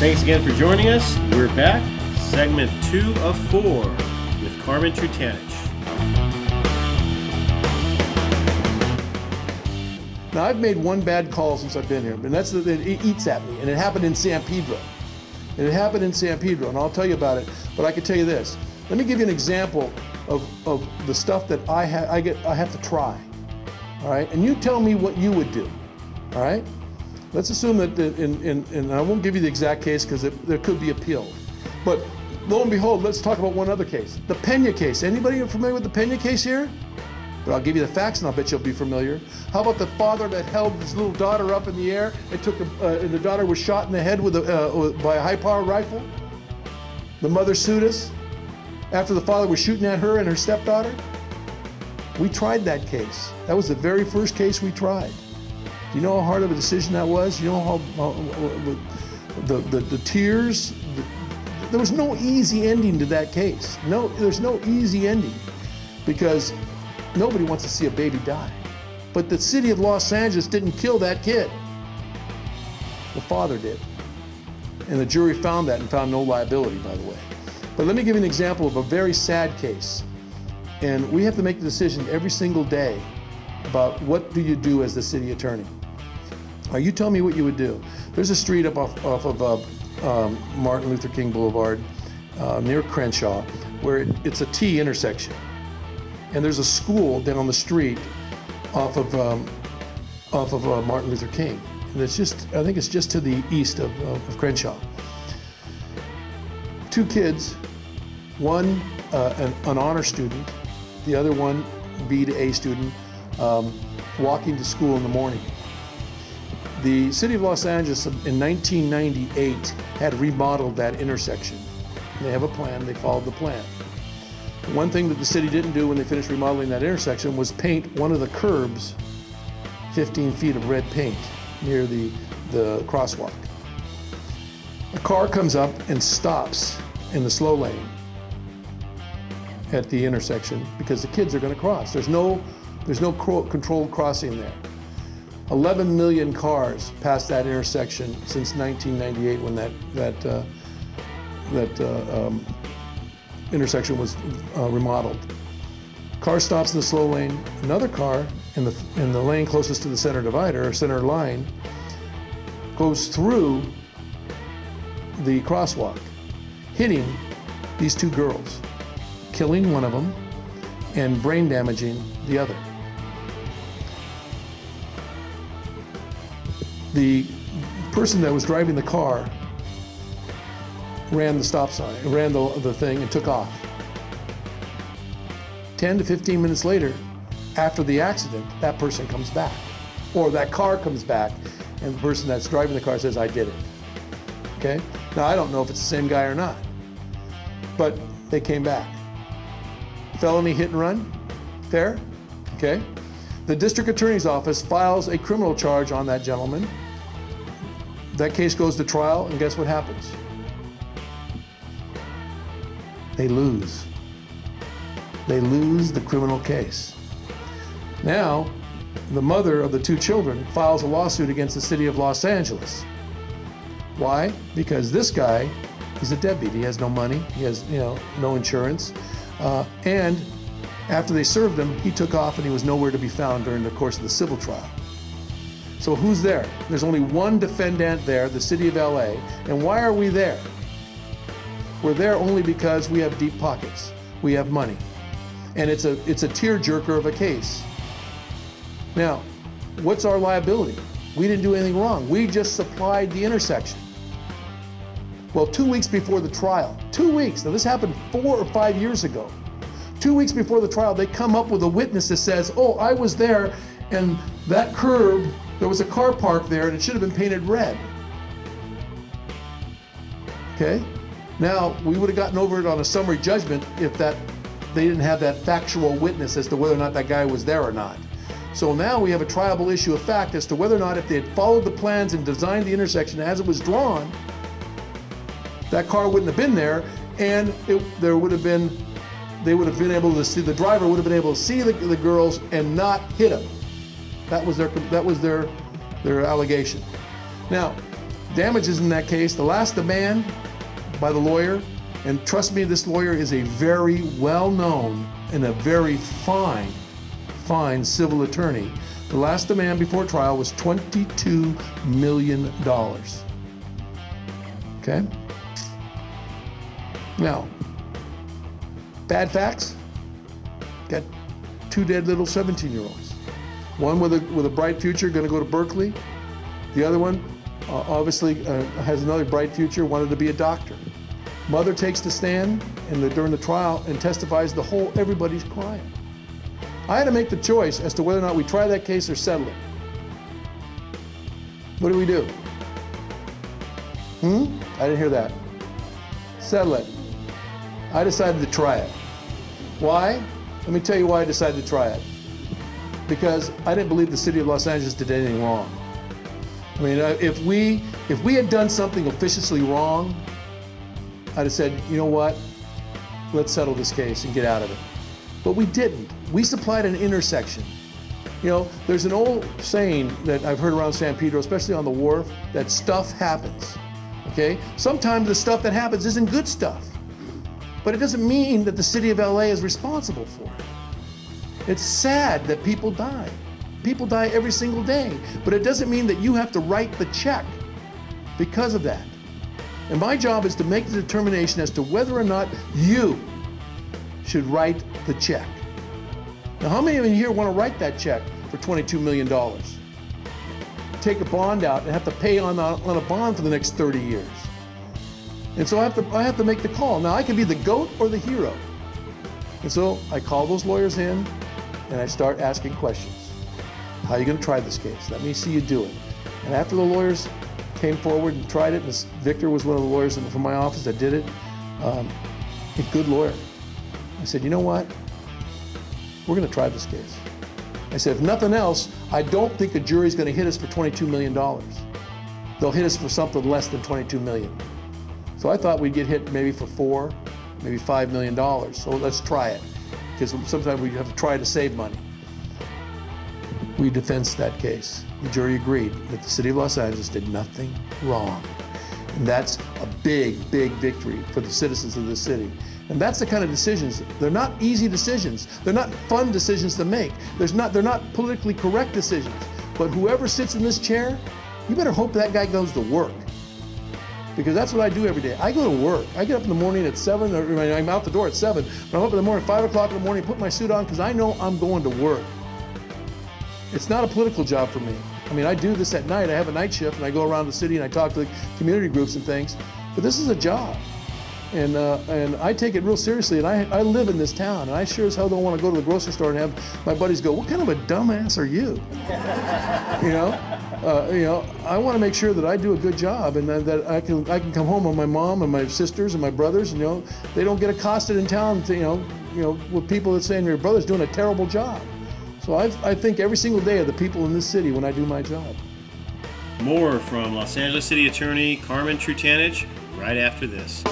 Thanks again for joining us. We're back, segment 2 of 4 with Carmen Trutanich. Now, I've made one bad call since I've been here, and that's that it eats at me, and it happened in San Pedro. And I'll tell you about it, but I can tell you this. Let me give you an example of the stuff that I have to try, all right? And you tell me what you would do, all right? Let's assume that, and I won't give you the exact case because there could be appeal, but lo and behold, let's talk about one other case. The Pena case. Anybody familiar with the Pena case here? But I'll give you the facts and I'll bet you'll be familiar. How about the father that held his little daughter up in the air and and the daughter was shot in the head by a high-powered rifle? The mother sued us after the father was shooting at her and her stepdaughter. We tried that case. That was the very first case we tried. Do you know how hard of a decision that was? You know how the tears? There was no easy ending to that case. No, there's no easy ending because nobody wants to see a baby die. But the city of Los Angeles didn't kill that kid. The father did. And the jury found that and found no liability, by the way. But let me give you an example of a very sad case. And we have to make the decision every single day about what do you do as the city attorney. Now, you tell me what you would do. There's a street up off of Martin Luther King Boulevard near Crenshaw where it's a T intersection. And there's a school down the street off of Martin Luther King. And it's just, I think it's just to the east of Crenshaw. Two kids, one an honor student, the other one B to A student, walking to school in the morning. The city of Los Angeles in 1998 had remodeled that intersection. They have a plan, they followed the plan. One thing that the city didn't do when they finished remodeling that intersection was paint one of the curbs 15 feet of red paint near the crosswalk. A car comes up and stops in the slow lane at the intersection because the kids are going to cross. There's no controlled crossing there. 11 million cars passed that intersection since 1998 when that intersection was remodeled. Car stops in the slow lane. Another car in the lane closest to the center divider or center line goes through the crosswalk, hitting these two girls, killing one of them and brain damaging the other. The person that was driving the car ran the stop sign, ran the thing and took off. 10 to 15 minutes later, after the accident, that person comes back. Or that car comes back and the person that's driving the car says, I did it. Okay? Now, I don't know if it's the same guy or not, but they came back. Felony hit and run? Fair? Okay? The district attorney's office files a criminal charge on that gentleman. That case goes to trial, and guess what happens? They lose. They lose the criminal case. Now, the mother of the two children files a lawsuit against the city of Los Angeles. Why? Because this guy is a deadbeat. He has no money. He has, no insurance. And after they served him, he took off and he was nowhere to be found during the course of the civil trial. So who's there? There's only one defendant there, the city of LA. And why are we there? We're there only because we have deep pockets. We have money. And it's a tearjerker of a case. Now, what's our liability? We didn't do anything wrong. We just supplied the intersection. Well, 2 weeks before the trial, 2 weeks, now this happened 4 or 5 years ago. 2 weeks before the trial, they come up with a witness that says, oh, I was there and that curb, there was a car parked there and it should have been painted red. Okay? Now, we would have gotten over it on a summary judgment if they didn't have that factual witness as to whether or not that guy was there or not. So now we have a triable issue of fact as to whether or not if they had followed the plans and designed the intersection as it was drawn, that car wouldn't have been there, and they would have been able to see, the driver would have been able to see the girls and not hit them. That was their allegation. Now, Damages in that case, the last demand by the lawyer, and trust me, this lawyer is a very well-known and a very fine civil attorney. The last demand before trial was $22 million. Okay? Now, bad facts? Got two dead little 17-year-olds. One with a bright future, going to go to Berkeley. The other one, obviously, has another bright future, wanted to be a doctor. Mother takes the stand during the trial and testifies everybody's crying. I had to make the choice as to whether or not we try that case or settle it. What do we do? I didn't hear that. Settle it. I decided to try it. Why? Let me tell you why I decided to try it. Because I didn't believe the city of Los Angeles did anything wrong. I mean, if we had done something officiously wrong, I'd have said, you know what, let's settle this case and get out of it. But we didn't. We supplied an intersection. You know, there's an old saying that I've heard around San Pedro, especially on the wharf, that stuff happens, okay? Sometimes the stuff that happens isn't good stuff, but it doesn't mean that the city of LA is responsible for it. It's sad that people die. People die every single day, but it doesn't mean that you have to write the check because of that. And my job is to make the determination as to whether or not you should write the check. Now, how many of you here want to write that check for $22 million? Take a bond out and have to pay on a bond for the next 30 years. And so I have to make the call. Now, I can be the goat or the hero. And so I call those lawyers in and I start asking questions. How are you going to try this case? Let me see you do it. And after the lawyers came forward and tried it, and Victor was one of the lawyers from my office that did it, a good lawyer. I said, you know what? We're going to try this case. I said, if nothing else, I don't think a jury's going to hit us for $22 million. They'll hit us for something less than $22 million. So I thought we'd get hit maybe for $4, maybe $5 million. So let's try it, because sometimes we have to try to save money. We defensed that case. The jury agreed that the city of Los Angeles did nothing wrong. And that's a big, big victory for the citizens of this city. And that's the kind of decisions, they're not easy decisions. They're not fun decisions to make. They're not politically correct decisions. But whoever sits in this chair, you better hope that guy goes to work. Because that's what I do every day. I go to work. I get up in the morning at 7, or I'm out the door at 7, but I'm up in the morning at 5 o'clock in the morning, put my suit on because I know I'm going to work. It's not a political job for me. I mean, I do this at night. I have a night shift and I go around the city and I talk to the community groups and things, but this is a job. And I take it real seriously, and I live in this town, and I sure as hell don't want to go to the grocery store and have my buddies go, what kind of a dumbass are you? You know, I want to make sure that I do a good job, and that I can come home with my mom and my sisters and my brothers, and, you know, they don't get accosted in town, with people that saying your brother's doing a terrible job. So I think every single day of the people in this city when I do my job. More from Los Angeles City Attorney Carmen Trutanich right after this.